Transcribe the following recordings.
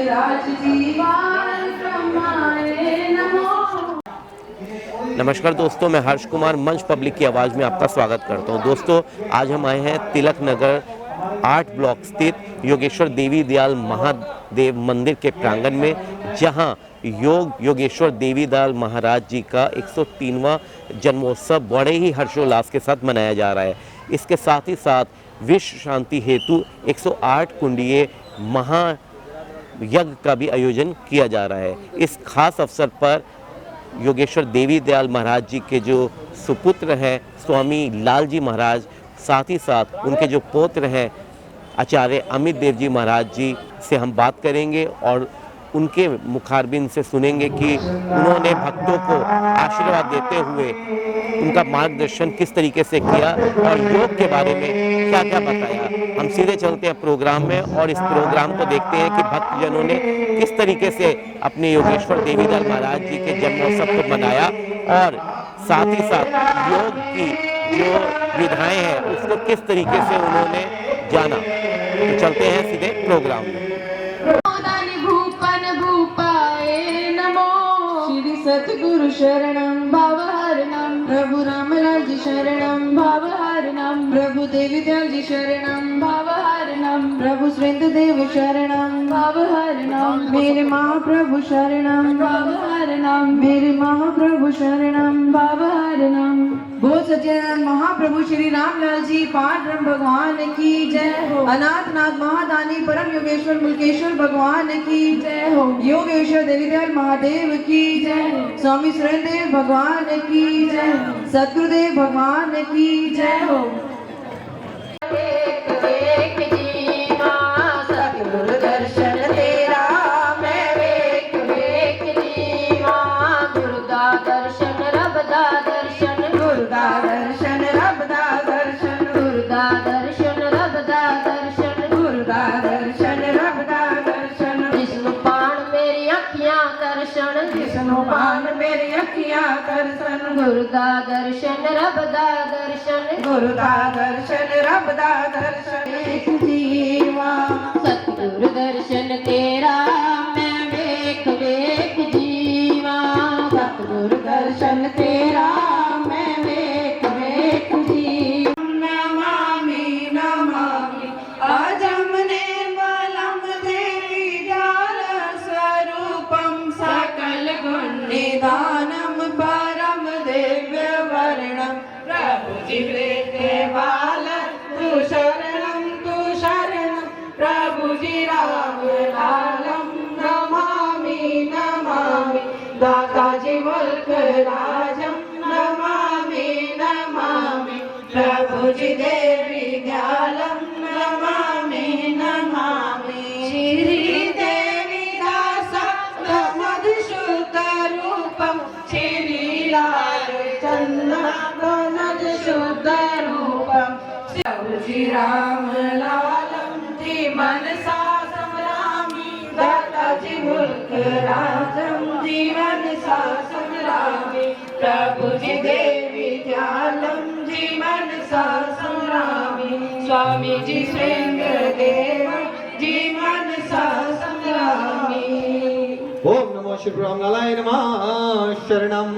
महाराज जी नमो। नमस्कार दोस्तों, मैं हर्ष कुमार मंच पब्लिक की आवाज़ में आपका स्वागत करता हूं। दोस्तों, आज हम आए हैं तिलक नगर 8 ब्लॉक स्थित योगेश्वर देवी दयाल महादेव मंदिर के प्रांगण में, जहां योगेश्वर देवी दयाल महाराज जी का 103वां जन्मोत्सव बड़े ही हर्षोल्लास के साथ मनाया जा रहा है। इसके साथ ही साथ विश्व शांति हेतु 108 कुंडीय महायज्ञ का भी आयोजन किया जा रहा है। इस खास अवसर पर योगेश्वर देवी दयाल महाराज जी के जो सुपुत्र हैं स्वामी लाल जी महाराज, साथ ही साथ उनके जो पौत्र हैं आचार्य अमित देव जी महाराज जी से हम बात करेंगे और उनके मुखारबिंद से सुनेंगे कि उन्होंने भक्तों को आशीर्वाद देते हुए उनका मार्गदर्शन किस तरीके से किया और योग के बारे में क्या क्या बताया। हम सीधे चलते हैं प्रोग्राम में और इस प्रोग्राम को देखते हैं कि भक्तजनों ने किस तरीके से अपने योगेश्वर देवी दयाल महाराज जी के जन्मोत्सव को मनाया और साथ ही साथ योग की जो विधाएं हैं उसको किस तरीके से उन्होंने जाना। तो चलते हैं सीधे प्रोग्राम में। श्री सतगुरु शरणम भावहरणम, प्रभु रामलाल जी शरणम भावहरणम, प्रभु देवी दयाल जी शरणम भावहरणम, प्रभु सुरेंद्र देव शरणम भावहरणम, मेरे महाप्रभु शरणम भावहरणम, मेरे महाप्रभु शरणम भावहरणम। बोल सच्चिदानंद महाप्रभु श्री रामलाल जी पाठ ब्रह्म भगवान की जय हो। अनाथनाथ महादानी परम योगेश्वर मुल्केश्वर भगवान की जय हो। योगेश्वर देवी दयाल महादेव की जय हो। स्वामी सुरेंद्र देव भगवान की जय हो। सतगुरुदेव भगवान की जय हो। गुरु दा दर्शन रब दा दर्शन, गुरु दा दर्शन रब दा दर्शन। एक जीवा सतगुरु दर्शन तेरा मैं वेख वेख जीवा, सतगुरु दर्शन तेरा मैं वेख वेख जीवा। नमामि नमामि अजमने बलम देवी दयाल स्वरूपम, सकल गुण निधानम तू शरणं प्रभु जी राम लालम। नमामि नमामि दाता जी मुल्क राजम, नमामि नमामि प्रभु जी देवी दयालम, नमामि नमामि श्री देवी दासा मधुसूत रूपम, श्री लाल चंद्र शुद्ध रूपम, श्री राम लालम जी मनसा संग्रामी, दाता जी मुल्क राजम जी मनसा संग्रामी, प्रभु जी देवी दयालम जी मनसा संग्रामी, स्वामी जी सुरेंद्र देव जी मनसा संग्रामी। ओम नमो श्री रामलालाय नमः शरणम,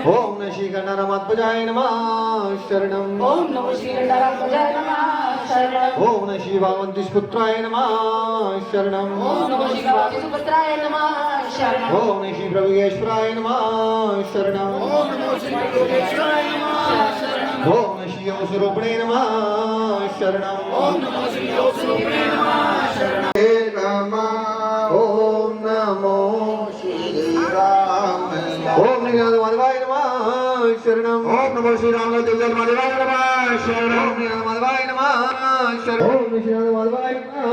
ओम नमः श्री गणरामात्मजाय नमः शरणम, ओम नमो श्री गणरामात्मजाय नमः शरणम, ओम नमः श्री भगवन्तीसुपुत्राय नमः शरणम, ओम नमो श्री भगवन्तीसुपुत्राय नमः शरणम, ओम नमः श्री प्रभुयेश्वराय नमः शरणम, ओम नमो श्री प्रभुयेश्वराय नमः शरणम, ओम नमः श्री योगस्वरूपिणे नमः शरणम, ओम नमो श्री योगस्वरूपिणे नमः शरणम। ओम नमो श्री राम, ओम निगम माधवाय नमः शरणम, ओम नमो श्री राम देव माधवाय नमः शरणम, ओम निगम माधवाय नमः शरणम, ओम श्री राम माधवाय नमः,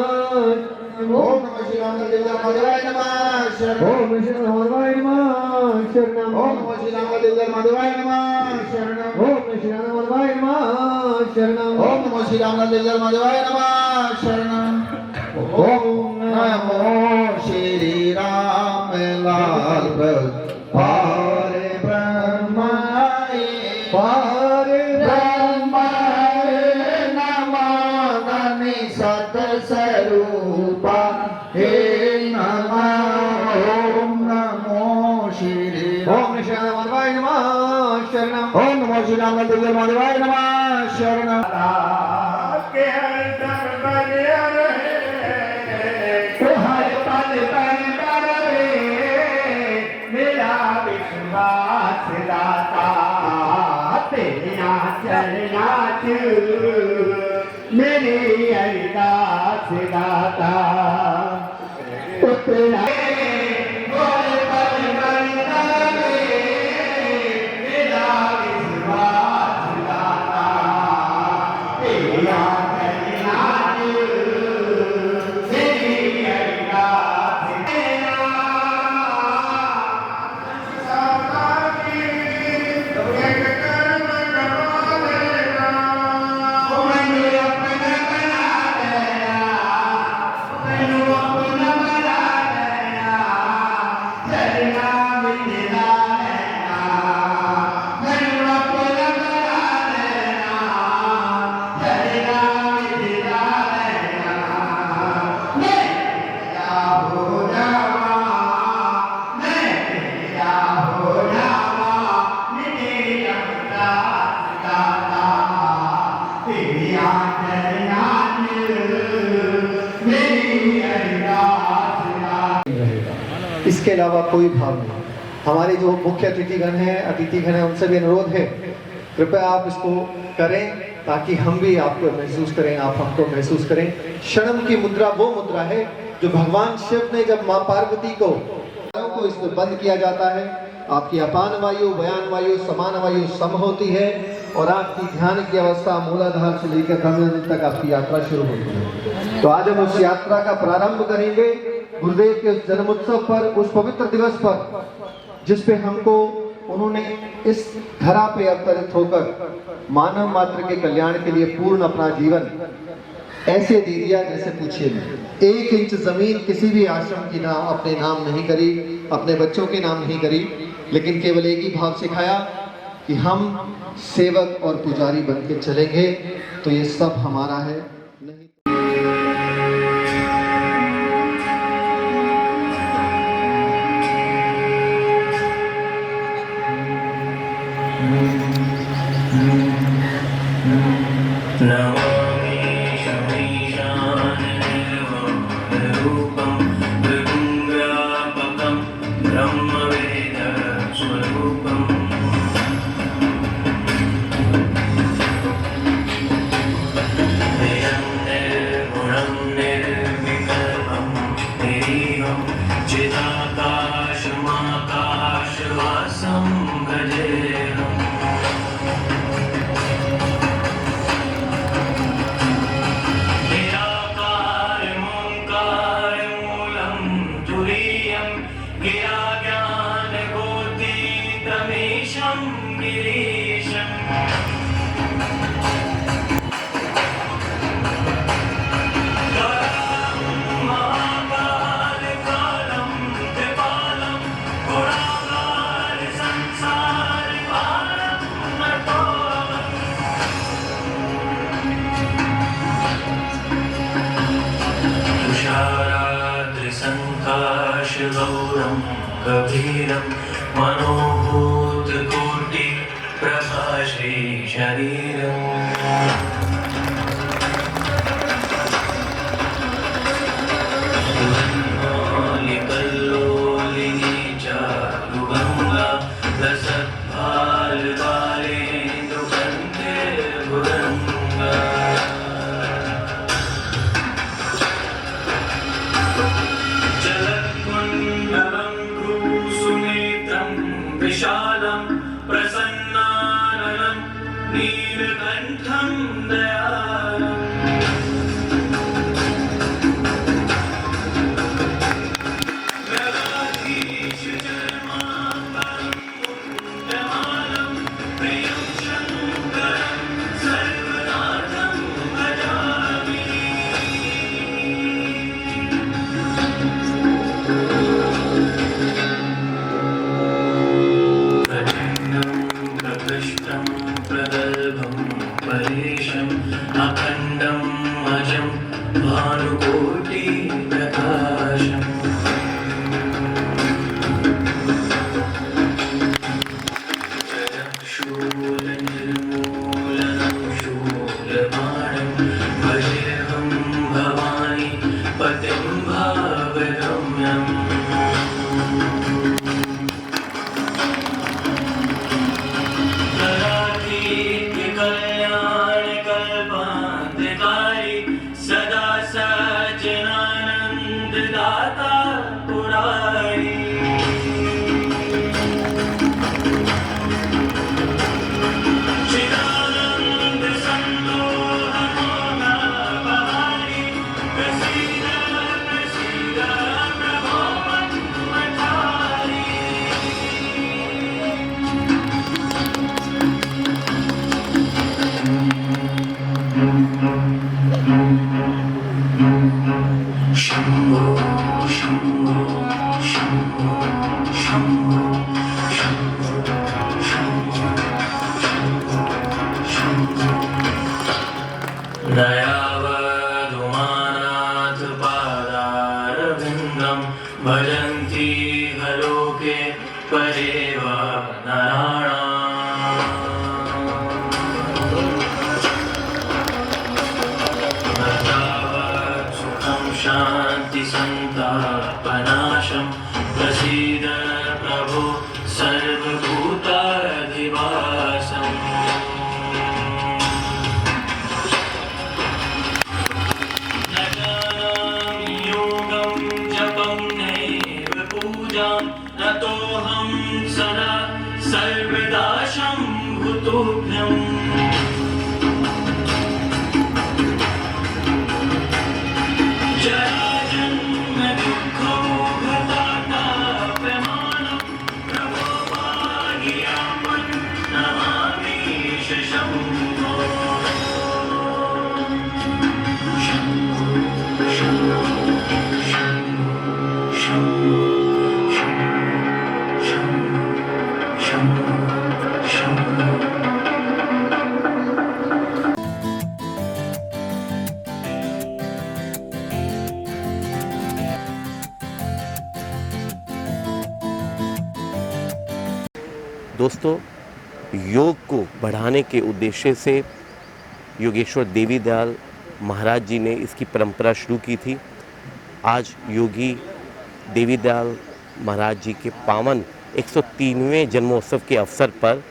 ओम नमो श्री राम देव माधवाय नमः शरणम, ओम श्री राम माधवाय नमः शरणम, ओम नमो श्री राम देव माधवाय नमः शरणम, ओम श्री राम माधवाय नमः शरणम, ओम नमो श्री राम देव माधवाय नमः शरणम, ओम नमो श्री राम लाल पारे ब्रह्माय पारे ब्रह्माय नमः सत स्वरूप राम दिव्य महादेवाय नमः शरणम के हर दर बलिया रहे तो हर पल पल पर रे मेरा विश्वास दाता तेरा चरनाथ मेरी अरदास दाता उतरा इसके अलावा कोई भाव नहीं। हमारे जो मुख्य अतिथिगण हैं उनसे भी अनुरोध है, कृपया आप इसको करें ताकि हम भी आपको महसूस करें, आप हमको महसूस करें। क्षणम की मुद्रा वो मुद्रा है जो भगवान शिव ने जब माँ पार्वती को इसमें बंद किया जाता है, आपकी अपान वायु बयान वायु समान वायु सम होती है और आपकी ध्यान की अवस्था मूलाधार से लेकर ब्रह्मंड तक आपकी यात्रा शुरू होती है। तो आज हम उस यात्रा का प्रारंभ करेंगे गुरुदेव के उस जन्मोत्सव पर, उस पवित्र दिवस पर, जिस पे हमको उन्होंने इस धरा पे अवतरित होकर मानव मात्र के कल्याण के लिए पूर्ण अपना जीवन ऐसे दे दिया जैसे पूछिए नहीं। 1 इंच जमीन किसी भी आश्रम की नाम अपने नाम नहीं करी, अपने बच्चों के नाम नहीं करी, लेकिन केवल एक ही भाव सिखाया कि हम सेवक और पुजारी बन के चलेंगे तो ये सब हमारा है। नहीं नमामि शमीशानरूपं त्रिगुणव्यापकं ब्रह्मवेदस्वरूपम् नियं निर्गुणं निर्विकल्पं निरीहं चिदाकाशमाकाशवासं भजेऽहम् गौरं गभीरं मनोभूतकोटि प्रभाश्री शरीरम् कल्लोलिनी चारुगङ्गा लसद्भालबालेन्दुकन्धे भुरङ्गा विशालं प्रसन्नाननं नीलकण्ठं शम्भो शम्भो शम्भो शम्भो दयावधुमानाथ पादारविन्दं भजन्ति हलोके परेव नराणाम् तावत् सुखं शान्ति सन्तापनाशं प्रसीद प्रभो सर्वभूताधिवासम् नतोऽहं सदा सर्वदा शम्भुतोऽभ्यम् जराजन्म दुःखो भताताप्यमानं प्रभो भाग्यामं नमामि शम्भो शम्भो शम्भो शम्भो दोस्तों, योग को बढ़ाने के उद्देश्य से योगेश्वर देवी दयाल महाराज जी ने इसकी परंपरा शुरू की थी। आज योगी देवी दयाल महाराज जी के पावन 103वें जन्मोत्सव के अवसर पर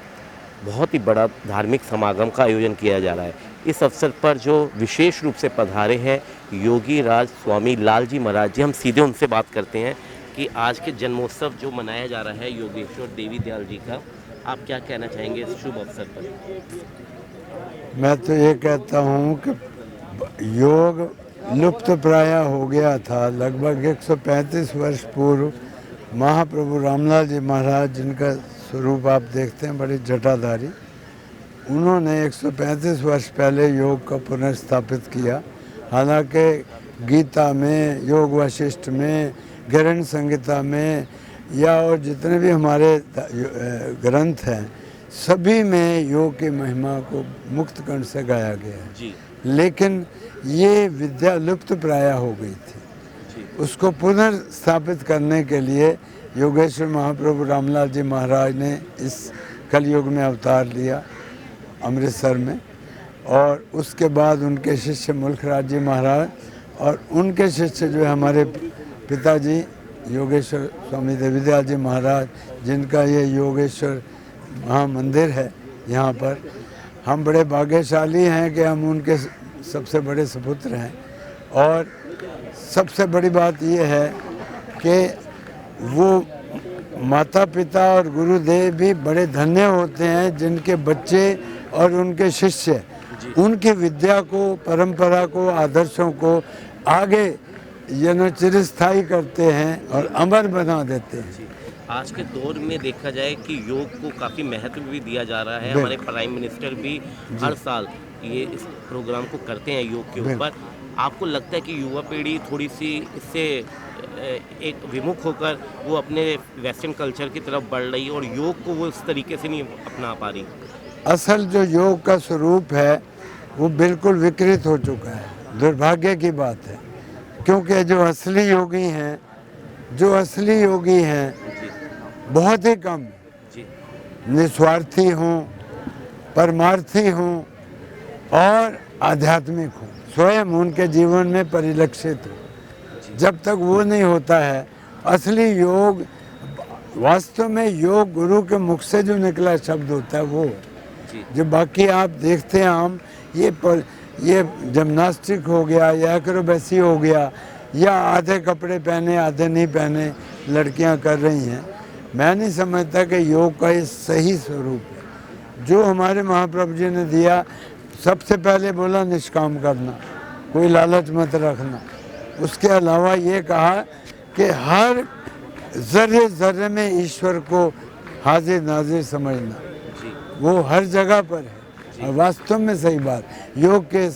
बहुत ही बड़ा धार्मिक समागम का आयोजन किया जा रहा है। इस अवसर पर जो विशेष रूप से पधारे हैं योगी राज स्वामी लाल जी महाराज जी, हम सीधे उनसे बात करते हैं कि आज के जन्मोत्सव जो मनाया जा रहा है योगेश्वर देवी दयाल जी का, आप क्या कहना चाहेंगे इस शुभ अवसर पर? मैं तो ये कहता हूँ कि योग लुप्त प्राय हो गया था। लगभग 135 वर्ष पूर्व महाप्रभु रामलाल जी महाराज, जिनका स्वरूप आप देखते हैं बड़े जटाधारी, उन्होंने 135 वर्ष पहले योग का पुनर्स्थापित किया। हालांकि गीता में, योग वशिष्ठ में, गरुड़ संहिता में या और जितने भी हमारे ग्रंथ हैं, सभी में योग की महिमा को मुक्त कंठ से गाया गया है जी। लेकिन ये विद्या लुप्त प्राय हो गई थी। उसको पुनर्स्थापित करने के लिए योगेश्वर महाप्रभु रामलाल जी महाराज ने इस कलयुग में अवतार लिया अमृतसर में, और उसके बाद उनके शिष्य मुल्खराज जी महाराज और उनके शिष्य जो है हमारे पिताजी योगेश्वर स्वामी देवी दयाल जी महाराज, जिनका ये योगेश्वर महामंदिर है, यहाँ पर हम बड़े भाग्यशाली हैं कि हम उनके सबसे बड़े सुपुत्र हैं। और सबसे बड़ी बात ये है कि वो माता पिता और गुरुदेव भी बड़े धन्य होते हैं जिनके बच्चे और उनके शिष्य उनकी विद्या को, परंपरा को, आदर्शों को आगे चिरस्थायी करते हैं और अमर बना देते हैं। आज के दौर में देखा जाए कि योग को काफ़ी महत्व भी दिया जा रहा है। हमारे प्राइम मिनिस्टर भी हर साल ये इस प्रोग्राम को करते हैं योग के ऊपर। आपको लगता है कि युवा पीढ़ी थोड़ी सी इससे एक विमुख होकर वो अपने वेस्टर्न कल्चर की तरफ बढ़ रही है और योग को वो इस तरीके से नहीं अपना पा रही? असल जो योग का स्वरूप है वो बिल्कुल विकृत हो चुका है। दुर्भाग्य की बात है, क्योंकि जो असली योगी हैं बहुत ही कम, निस्वार्थी हों, परमार्थी हों और आध्यात्मिक हों, स्वयं उनके जीवन में परिलक्षित हो। जब तक वो नहीं होता है असली योग, वास्तव में योग गुरु के मुख से जो निकला शब्द होता है वो जो बाकी आप देखते हैं हम ये जिम्नास्टिक हो गया या एक्रोबेसी हो गया या आधे कपड़े पहने आधे नहीं पहने लड़कियां कर रही हैं। मैं नहीं समझता कि योग का ये सही स्वरूप है जो हमारे महाप्रभु जी ने दिया। सबसे पहले बोला निष्काम करना, कोई लालच मत रखना। उसके अलावा ये कहा कि हर जर्रे जर्रे में ईश्वर को हाजिर नाजिर समझना, वो हर जगह पर है और वास्तव में सही बात। योग के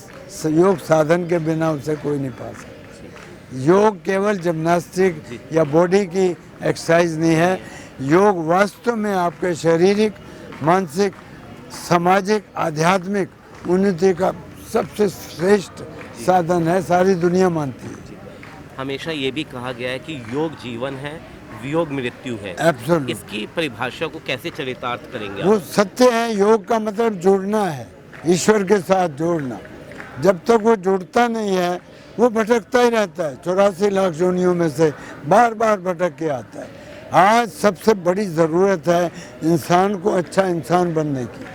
योग साधन के बिना उसे कोई नहीं पा सकता। योग केवल जिम्नास्टिक या बॉडी की एक्सरसाइज नहीं है, योग वास्तव में आपके शारीरिक, मानसिक, सामाजिक, आध्यात्मिक उन्नति का सबसे श्रेष्ठ साधन है, सारी दुनिया मानती है। हमेशा ये भी कहा गया है कि योग जीवन है, वियोग मृत्यु है। एब्सोल्यूट, इसकी परिभाषा को कैसे चरितार्थ करेंगे वो आप? सत्य है। योग का मतलब जुड़ना है, ईश्वर के साथ जुड़ना। जब तक वो जुड़ता नहीं है वो भटकता ही रहता है। 84 लाख योनियों में से बार बार भटक के आता है। आज सबसे बड़ी ज़रूरत है इंसान को अच्छा इंसान बनने की,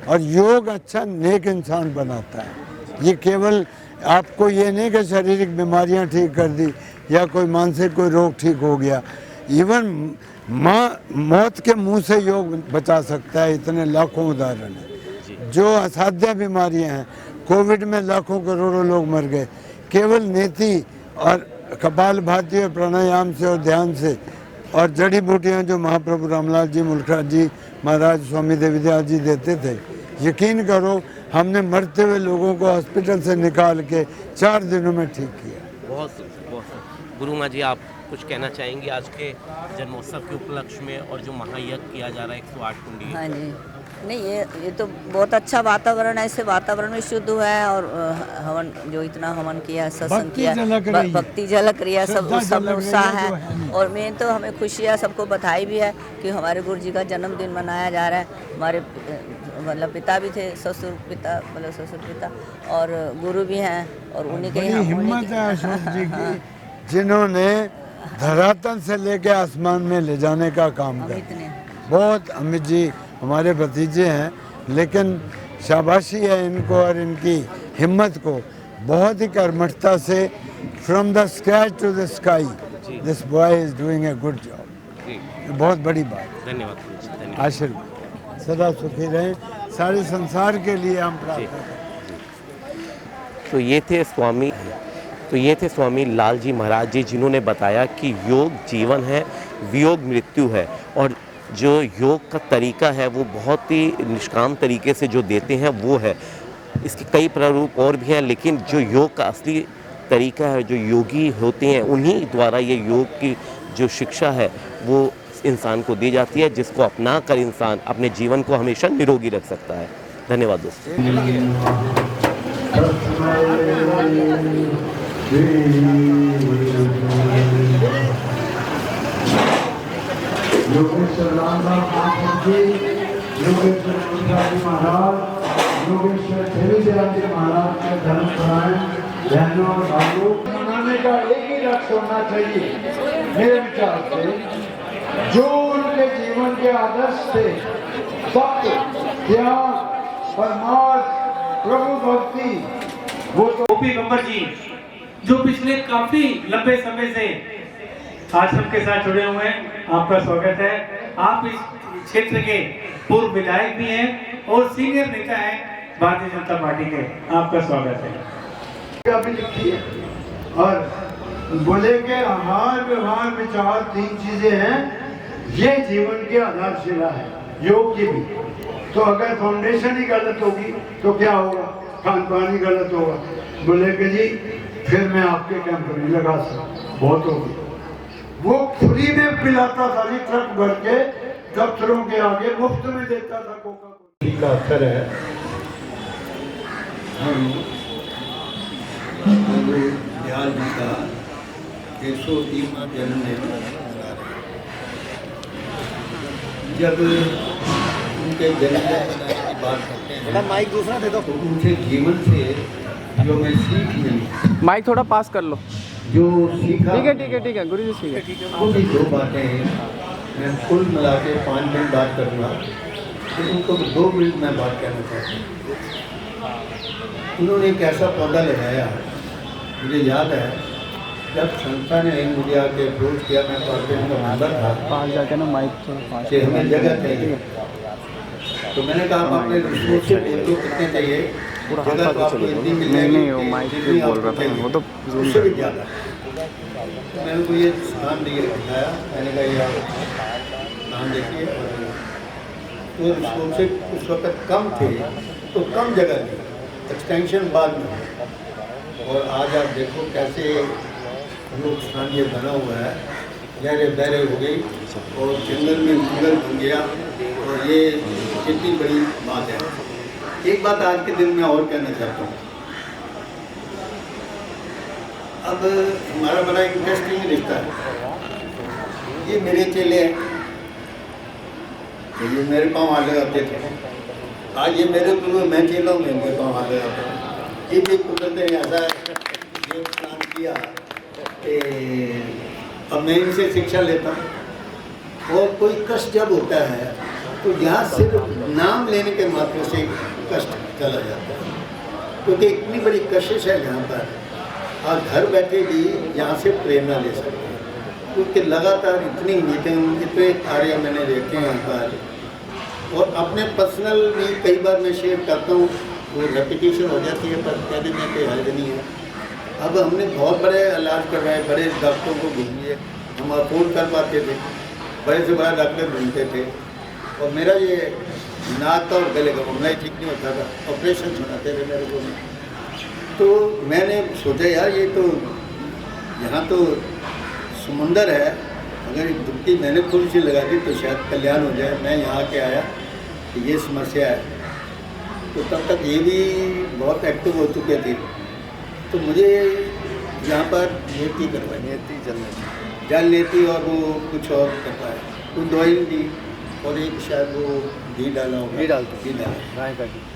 और योग अच्छा नेक इंसान बनाता है। ये केवल आपको ये नहीं कि शारीरिक बीमारियां ठीक कर दी या कोई मानसिक कोई रोग ठीक हो गया, इवन मौत के मुंह से योग बचा सकता है। इतने लाखों उदाहरण हैं। जो असाध्य बीमारियां हैं, कोविड में लाखों करोड़ों लोग मर गए, केवल नेति और कपालभाति और प्राणायाम से और ध्यान से और जड़ी बूटियाँ जो महाप्रभु रामलाल जी, मुल्कराज जी महाराज, स्वामी देवीदयाल जी देते थे, यकीन करो हमने मरते हुए लोगों को हॉस्पिटल से निकाल के 4 दिनों में ठीक किया। बहुत गुरु माँ जी, आप कुछ कहना चाहेंगे आज के जन्मोत्सव के उपलक्ष्य में और जो महायज्ञ किया जा रहा है 108 कुंडी? हाँ जी, नहीं ये तो बहुत अच्छा वातावरण है। ऐसे वातावरण में शुद्ध हुआ है और हवन जो इतना हवन किया, सत्संग किया, भक्ति झलक रही है, सब में उत्साह है। और मेन तो हमें खुशी है, सबको बधाई भी है कि हमारे गुरु जी का जन्मदिन मनाया जा रहा है। हमारे मतलब पिता भी थे, ससुर पिता और गुरु भी हैं, और उन्हीं के हिम्मत है अशोक जी की, जिन्होंने धरातल से लेके आसमान में ले जाने का काम किया। बहुत अमित जी हमारे भतीजे हैं, लेकिन शाबाशी है इनको और इनकी हिम्मत को। बहुत ही कर्मठता से from the scratch to the sky this boy is doing a good job. बहुत बड़ी बात। धन्यवाद। आशीर्वाद, सदा सुखी रहें, सारे संसार के लिए हम प्रार्थना करें। तो ये थे स्वामी लाल जी महाराज जी, जिन्होंने बताया कि योग जीवन है, वियोग मृत्यु है, और जो योग का तरीका है वो बहुत ही निष्काम तरीके से जो देते हैं वो है। इसके कई प्रारूप और भी हैं, लेकिन जो योग का असली तरीका है, जो योगी होते हैं उन्हीं द्वारा ये योग की जो शिक्षा है वो इंसान को दी जाती है, जिसको अपना कर इंसान अपने जीवन को हमेशा निरोगी रख सकता है। धन्यवाद दोस्तों। योगेश्वर रामदास जी, योगेश्वर मुल्कराज जी महाराज, योगेश्वर देवीदयाल जी महाराज के धर्म परायण बहनों और भाइयों, मनाने का एक ही लक्ष्य होना चाहिए मेरे विचार से। जो उनके जीवन के आदर्श थे, सत्य, त्याग, परमार्थ, प्रभु भक्ति, वो तो ओपी बब्बर जी जो पिछले काफी लंबे समय से आश्रम के साथ जुड़े हुए हैं, आपका स्वागत है। आप इस क्षेत्र के पूर्व विधायक भी हैं और सीनियर नेता हैं भारतीय जनता पार्टी के, आपका स्वागत है। भी लिखी है और बोले के आहार व्यवहार विचार 3 चीजें हैं, ये जीवन की आधारशिला है योग की भी। तो अगर फाउंडेशन ही गलत होगी तो क्या होगा, खान पान ही गलत होगा। बोले के जी फिर मैं आपके कैंप नहीं लगा सकता, बहुत होगी। वो फ्री में पिलाता था जी, ट्रक भर के दफ्तरों के आगे मुफ्त में देता था कोका का असर है। दयाल जी का 103वां जन्मदिन मना रहे हैं। जब उनके जन्मदिन मनाने की बात करते हैं, माइक दूसरा दे दो, तो उनके जीवन से जो मैं सीख मिली, माइक थोड़ा पास कर लो, जो सीखा, ठीक है गुरु जी, ठीक है। वो भी 2 बातें हैं। मैं कुल मिला के 5 मिनट बात करूँगा, तो उनको 2 मिनट में बात करना चाहता हूँ। उन्होंने एक ऐसा पौधा लगाया, मुझे याद है जब संस्था ने मुझे आके अप्रोच किया, मैं पार्टी का मेंबर था, पास जाके ना माइक थोड़ा पास, कि हमें जगह चाहिए। तो मैंने कहा आप अपने रिसोर्स से बोल दो कितने चाहिए, जगह तो आपको इतनी मिल जाएगी। नहीं वो माइक पे बोल रहा था, वो तो उससे भी ज़्यादा। तो मैंने को ये स्थान दिखाया, मैंने कहा ये आप स्थान देखिए। तो रिसोर्स उस वक्त कम थे, तो कम जगह थी, एक्सटेंशन बाद में। और आज आप देखो कैसे योग स्थान ये बना हुआ है, गहरे बहरे हो गई और जंगल में जंगल बन गया, और ये कितनी बड़ी बात है। एक बात आज के दिन में और कहना चाहता हूँ, अब हमारा बड़ा इंटरेस्टिंग रिश्ता है। ये मेरे चेले हैं, तो ये मेरे पाँव हाथ लगाते थे, आज ये मेरे गुरु, मैं चेला हूँ, मेरे पाँव हाथ लगाता हूँ। ये भी कुदरत ने ऐसा योग स्नान किया कि अब मैं इनसे शिक्षा लेता हूँ। और कोई कष्ट जब होता है तो यहाँ सिर्फ नाम लेने के मात्र से कष्ट चला जाता है, क्योंकि इतनी बड़ी कशिश है यहाँ पर, आप घर बैठे भी यहाँ से प्रेरणा ले सकते हैं। क्योंकि लगातार इतनी मीटिंग, इतने कार्य मैंने देखे हैं यहाँ पर, और अपने पर्सनल भी कई बार मैं शेयर करता हूँ, वो रेपिटेशन हो जाती है, पर कहने में कोई हर्ज नहीं है। अब हमने बहुत बड़े इलाज करवाए, बड़े डॉक्टरों को ढूंढिए, हम अफोर्ड कर पाते थे, बड़े से बड़ा डॉक्टर ढूंढते थे, और मेरा ये नाक का और गले का मामला ही ठीक नहीं होता था, ऑपरेशन सुनाते थे मेरे को। तो मैंने सोचा यार ये तो यहाँ तो समुंदर है, अगर एक डुबकी मैंने खुद से लगा दी तो शायद कल्याण हो जाए। मैं यहाँ के आया कि ये समस्या है, तो तब तक ये भी बहुत एक्टिव हो चुके थे, तो मुझे यहाँ पर नेती करवाई, नेती जल लेती और वो कुछ और करवाया, कुछ दवाई दी और एक शायद वो घी डाला होगा, घी डाला,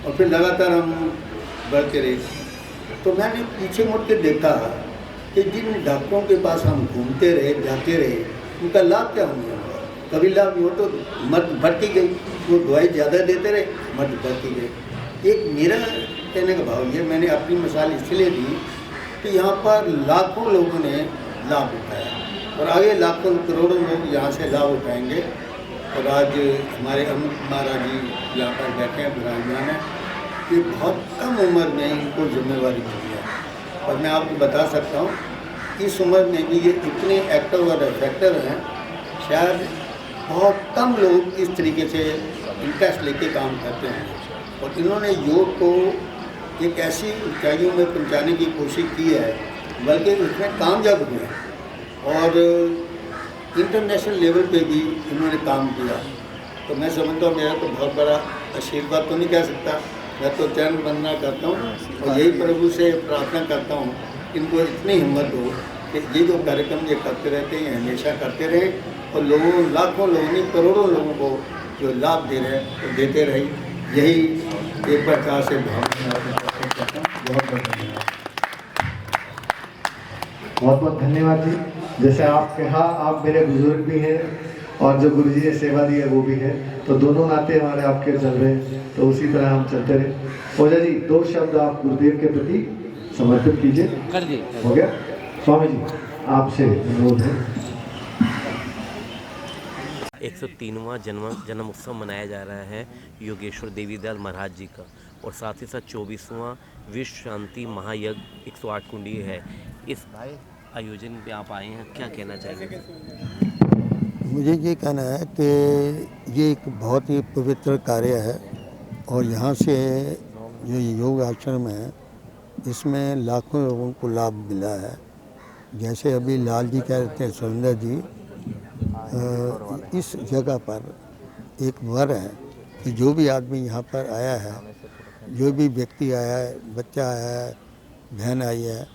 और फिर लगातार हम बढ़ते रहे। तो मैंने पीछे मुड़ के देखा कि जिन डॉक्टरों के पास हम घूमते रहे, जाते रहे, उनका लाभ क्या होने लगा। कभी लाभ हो तो मत बढ़ती गई, वो दवाई ज़्यादा देते रहे, मत बढ़ती गई। एक मेरा कहने का भाव ये, मैंने अपनी मिसाल इसलिए दी कि यहाँ पर लाखों लोगों ने लाभ उठाया, और आगे लाखों करोड़ों लोग यहाँ से लाभ उठाएंगे। और आज हमारे अमित महाराज जी यहाँ पर बैठे हैं, विराजमान हैं, ये बहुत कम उम्र में इनको जिम्मेवारी मिली है। और मैं आपको बता सकता हूँ, इस उम्र में भी ये इतने एक्टिव और इफेक्टिव हैं, शायद बहुत कम लोग इस तरीके से इंटरेस्ट लेके काम करते हैं। और इन्होंने योग को एक ऐसी ऊंचाइयों में पहुंचाने की कोशिश की है, बल्कि उसमें कामयाब हुए हैं, और इंटरनेशनल लेवल पे भी इन्होंने काम किया। तो मैं समझता हूँ मेरा तो बहुत बड़ा आशीर्वाद तो नहीं कह सकता, मैं तो चरण वंदना करता हूँ, और यही प्रभु से प्रार्थना करता हूँ इनको इतनी हिम्मत हो कि ये जो कार्यक्रम ये करते रहते हैं हमेशा करते रहें, और लोगों, लाखों लोगों ने, करोड़ों लोगों को जो लाभ दे रहे हैं तो देते रहे। यही एक प्रकार से बहुत बहुत धन्यवाद जी। जैसे आप कहा, आप मेरे बुजुर्ग भी हैं और जो गुरु जी ने सेवा दी है वो भी है, तो दोनों नाते हमारे आपके चल रहे हैं, तो उसी तरह हम चलते रहे। ओझा जी, 2 शब्द आप गुरुदेव के प्रति समर्पित कीजिए। कर दिए, हो गया। स्वामी जी, आपसे अनुरोध है। 103वां जन्म उत्सव मनाया जा रहा है योगेश्वर देवीदयाल महाराज जी का, और साथ ही साथ 24वां विश्व शांति महायज्ञ 108 कुंडी है। इस आयोजन पे आप आए हैं, क्या कहना चाहेंगे? मुझे ये कहना है कि ये एक बहुत ही पवित्र कार्य है, और यहाँ से जो योग आश्रम है इसमें लाखों लोगों को लाभ मिला है। जैसे अभी लाल जी कह रहे थे, सुरेंद्र जी, इस जगह पर एक वर है कि जो भी आदमी यहाँ पर आया है, जो भी व्यक्ति आया है, बच्चा आया है, बहन आई है,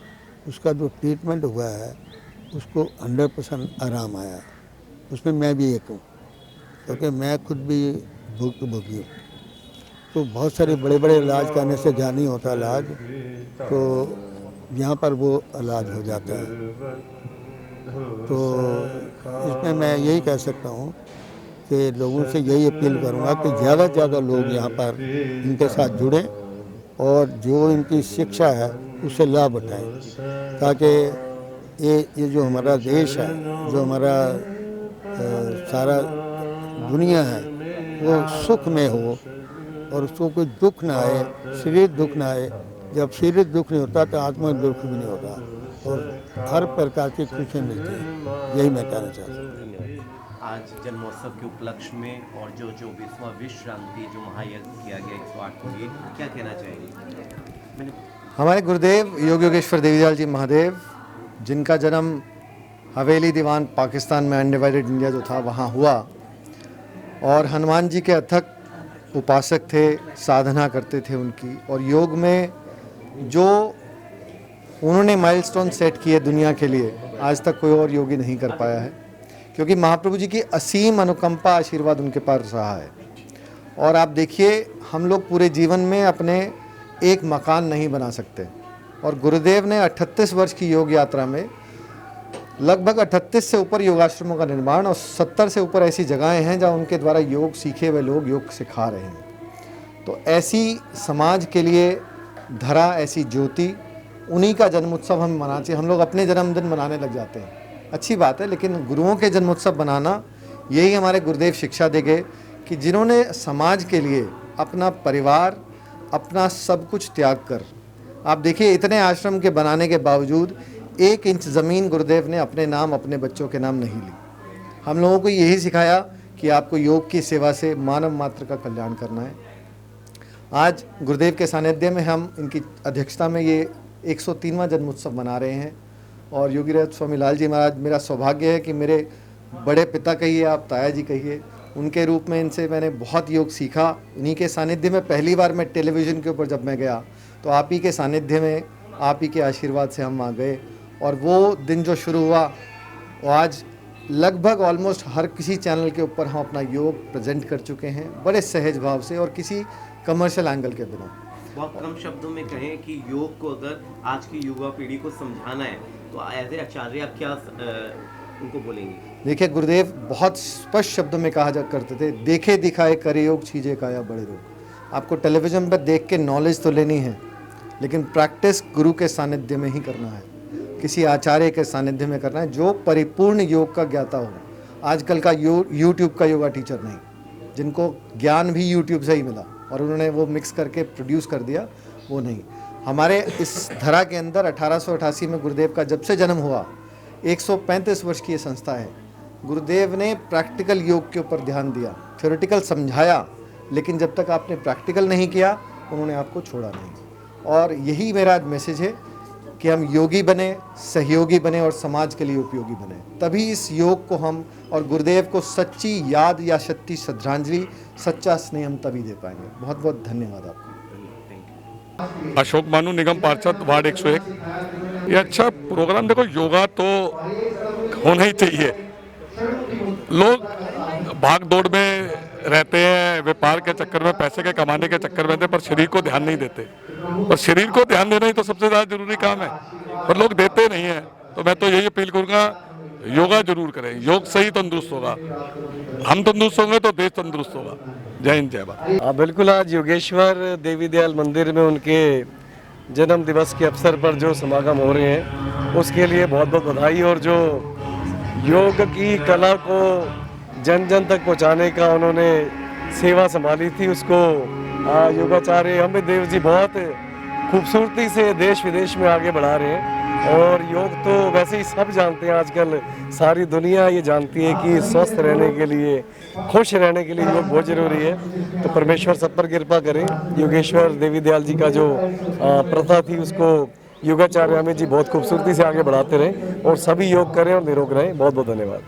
उसका जो ट्रीटमेंट हुआ है उसको 100% आराम आया। उसमें मैं भी एक हूँ, क्योंकि मैं खुद भी भुक्तभोगी हूँ। तो बहुत सारे बड़े बड़े इलाज करने से जहाँ नहीं होता इलाज, तो यहाँ पर वो इलाज हो जाता है। तो इसमें मैं यही कह सकता हूँ कि लोगों से यही अपील करूँगा कि ज़्यादा से ज़्यादा लोग यहाँ पर इनके साथ जुड़ें, और जो इनकी शिक्षा है उससे लाभ उठाएं, ताकि ये जो हमारा देश है, जो हमारा सारा दुनिया है, वो सुख में हो और उसको कोई दुख ना आए, शरीर दुख ना आए। जब शरीर दुख नहीं होता तो आत्मा दुख भी नहीं होता, और हर प्रकार की खुशियाँ मिलती हैं। यही मैं कहना चाहता हूँ। आज जन्मोत्सव के उपलक्ष्य में और जो 24वां विश्व शांति जो महायज्ञ किया गया 108 को, ये क्या कहना चाहेंगे? हमारे गुरुदेव योग योगेश्वर देवीदयाल जी महादेव, जिनका जन्म हवेली दीवान पाकिस्तान में अनडिवाइडेड इंडिया जो था वहाँ हुआ, और हनुमान जी के अथक उपासक थे, साधना करते थे उनकी, और योग में जो उन्होंने माइलस्टोन सेट किए दुनिया के लिए, आज तक कोई और योगी नहीं कर पाया है, क्योंकि महाप्रभु जी की असीम अनुकंपा आशीर्वाद उनके पास रहा है। और आप देखिए, हम लोग पूरे जीवन में अपने एक मकान नहीं बना सकते, और गुरुदेव ने 38 वर्ष की योग यात्रा में लगभग 38 से ऊपर योगाश्रमों का निर्माण और 70 से ऊपर ऐसी जगहें हैं जहाँ उनके द्वारा योग सीखे हुए लोग योग सिखा रहे हैं। तो ऐसी समाज के लिए धरा ऐसी ज्योति, उन्हीं का जन्मोत्सव हम मनाना चाहिए। हम लोग अपने जन्मदिन मनाने लग जाते हैं, अच्छी बात है, लेकिन गुरुओं के जन्मोत्सव बनाना, यही हमारे गुरुदेव शिक्षा दे गए कि जिन्होंने समाज के लिए अपना परिवार, अपना सब कुछ त्याग कर, आप देखिए इतने आश्रम के बनाने के बावजूद 1 इंच ज़मीन गुरुदेव ने अपने नाम, अपने बच्चों के नाम नहीं ली। हम लोगों को यही सिखाया कि आपको योग की सेवा से मानव मात्र का कल्याण करना है। आज गुरुदेव के सानिध्य में हम इनकी अध्यक्षता में ये 103वां जन्मोत्सव मना रहे हैं, और योगी राज स्वामी लाल जी महाराज, मेरा सौभाग्य है कि मेरे बड़े पिता कहिए, आप ताया जी कहिए, उनके रूप में इनसे मैंने बहुत योग सीखा। उन्हीं के सानिध्य में पहली बार मैं टेलीविज़न के ऊपर जब मैं गया, तो आप ही के सानिध्य में, आप ही के आशीर्वाद से हम वहाँ गए, और वो दिन जो शुरू हुआ, वो आज लगभग ऑलमोस्ट हर किसी चैनल के ऊपर हम अपना योग प्रेजेंट कर चुके हैं, बड़े सहज भाव से और किसी कमर्शियल एंगल के बिना। बहुत कम शब्दों में कहें कि योग को अगर आज की युवा पीढ़ी को समझाना है तो एज ए आचार्य आप क्या उनको बोलेंगे? देखिए, गुरुदेव बहुत स्पष्ट शब्दों में कहा जा करते थे, देखे दिखाए करे योग, छीजे काया बड़े रोग। आपको टेलीविज़न पर देख के नॉलेज तो लेनी है, लेकिन प्रैक्टिस गुरु के सानिध्य में ही करना है, किसी आचार्य के सानिध्य में करना है जो परिपूर्ण योग का ज्ञाता हो। आजकल का यूट्यूब का योगा टीचर नहीं, जिनको ज्ञान भी यूट्यूब से ही मिला और उन्होंने वो मिक्स करके प्रोड्यूस कर दिया, वो नहीं। हमारे इस धरा के अंदर 1888 में गुरुदेव का जब से जन्म हुआ, 135 वर्ष की ये संस्था है। गुरुदेव ने प्रैक्टिकल योग के ऊपर ध्यान दिया, थ्योरेटिकल समझाया, लेकिन जब तक आपने प्रैक्टिकल नहीं किया, उन्होंने आपको छोड़ा नहीं। और यही मेरा मैसेज है कि हम योगी बने, सहयोगी बने और समाज के लिए उपयोगी बने, तभी इस योग को हम और गुरुदेव को सच्ची याद या सच्ची श्रद्धांजलि, सच्चा स्नेह हम तभी दे पाएंगे। बहुत बहुत धन्यवाद आपको। अशोक मानू, निगम पार्षद, वार्ड 101। ये अच्छा प्रोग्राम, देखो योगा तो होना ही चाहिए। लोग भाग दौड़ में रहते हैं, व्यापार के चक्कर में, पैसे के कमाने के चक्कर में, पर शरीर को ध्यान नहीं देते। और शरीर को ध्यान देना ही तो सबसे ज़्यादा जरूरी काम है, पर लोग देते नहीं हैं। तो मैं तो यही अपील करूँगा, योगा जरूर करें, योग से ही तंदुरुस्त होगा। हम तंदुरुस्त होंगे तो देश तंदुरुस्त होगा। जय हिंद, जय भारत। बिल्कुल, आज योगेश्वर देवीदयाल मंदिर में उनके जन्म दिवस के अवसर पर जो समागम हो रहे हैं, उसके लिए बहुत बहुत बधाई। और जो योग की कला को जन जन तक पहुंचाने का उन्होंने सेवा संभाली थी, उसको योगाचार्य अमित देव जी बहुत खूबसूरती से देश विदेश में आगे बढ़ा रहे हैं। और योग तो वैसे ही सब जानते हैं, आजकल सारी दुनिया ये जानती है कि स्वस्थ रहने के लिए, खुश रहने के लिए योग बहुत जरूरी है। तो परमेश्वर सब पर कृपा करें। योगेश्वर देवीदयाल जी का जो प्रथा थी, उसको योगाचार्य अमित जी बहुत खूबसूरती से आगे बढ़ाते रहें, और सभी योग करें और निरोग रहें। बहुत बहुत धन्यवाद।